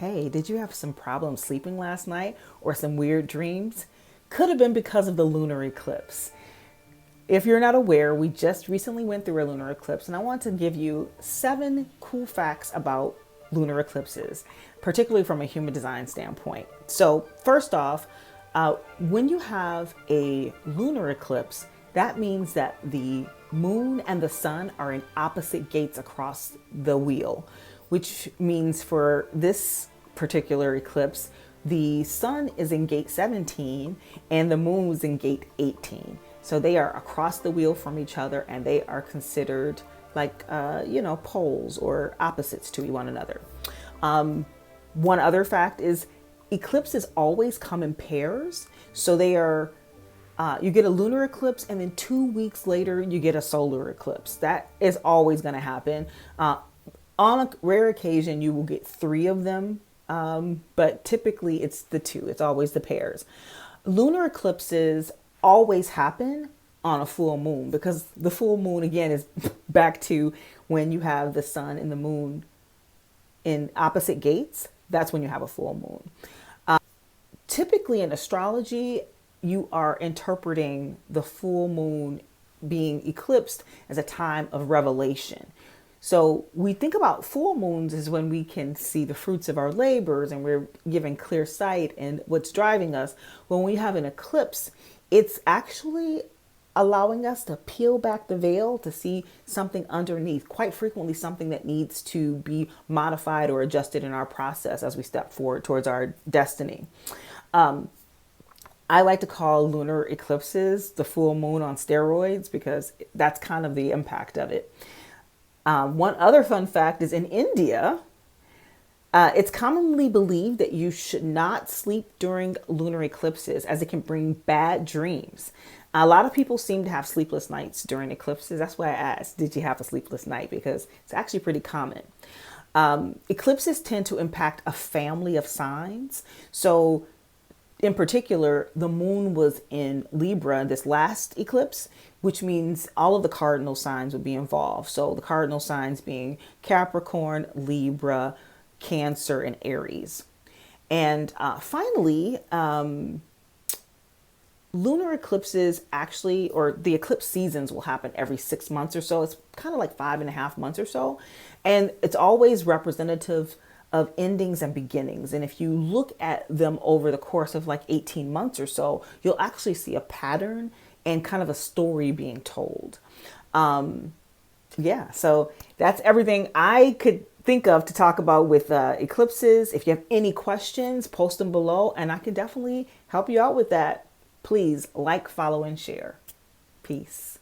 Hey, did you have some problems sleeping last night or some weird dreams? Could have been because of the lunar eclipse. If you're not aware, we just recently went through a lunar eclipse, and I want to give you 7 cool facts about lunar eclipses, particularly from a human design standpoint. So, first off, when you have a lunar eclipse, that means that the moon and the sun are in opposite gates across the wheel, which means for this particular eclipse, the sun is in gate 17 and the moon was in gate 18. So they are across the wheel from each other, and they are considered like, poles or opposites to one another. One other fact is eclipses always come in pairs. So they are, you get a lunar eclipse, and then 2 weeks later, you get a solar eclipse. That is always going to happen. On a rare occasion, you will get 3 of them, but typically it's the two. It's always the pairs. Lunar eclipses always happen on a full moon, because the full moon, again, is back to when you have the sun and the moon in opposite gates. That's when you have a full moon. Typically in astrology, you are interpreting the full moon being eclipsed as a time of revelation. So we think about full moons as when we can see the fruits of our labors and we're given clear sight and what's driving us. When we have an eclipse, it's actually allowing us to peel back the veil to see something underneath, quite frequently something that needs to be modified or adjusted in our process as we step forward towards our destiny. I like to call lunar eclipses the full moon on steroids, because that's kind of the impact of it. One other fun fact is, in India, it's commonly believed that you should not sleep during lunar eclipses, as it can bring bad dreams. A lot of people seem to have sleepless nights during eclipses. That's why I asked, did you have a sleepless night? Because it's actually pretty common. Eclipses tend to impact a family of signs. So in particular, the moon was in Libra this last eclipse, which means all of the cardinal signs would be involved. So the cardinal signs being Capricorn, Libra, Cancer, and Aries. And finally, lunar eclipses actually, or the eclipse seasons, will happen every 6 months or so. It's kind of like 5.5 months or so. And it's always representative of endings and beginnings. And if you look at them over the course of like 18 months or so, you'll actually see a pattern and kind of a story being told. So that's everything I could think of to talk about with eclipses. If you have any questions, post them below, and I can definitely help you out with that. Please like, follow, and share. Peace.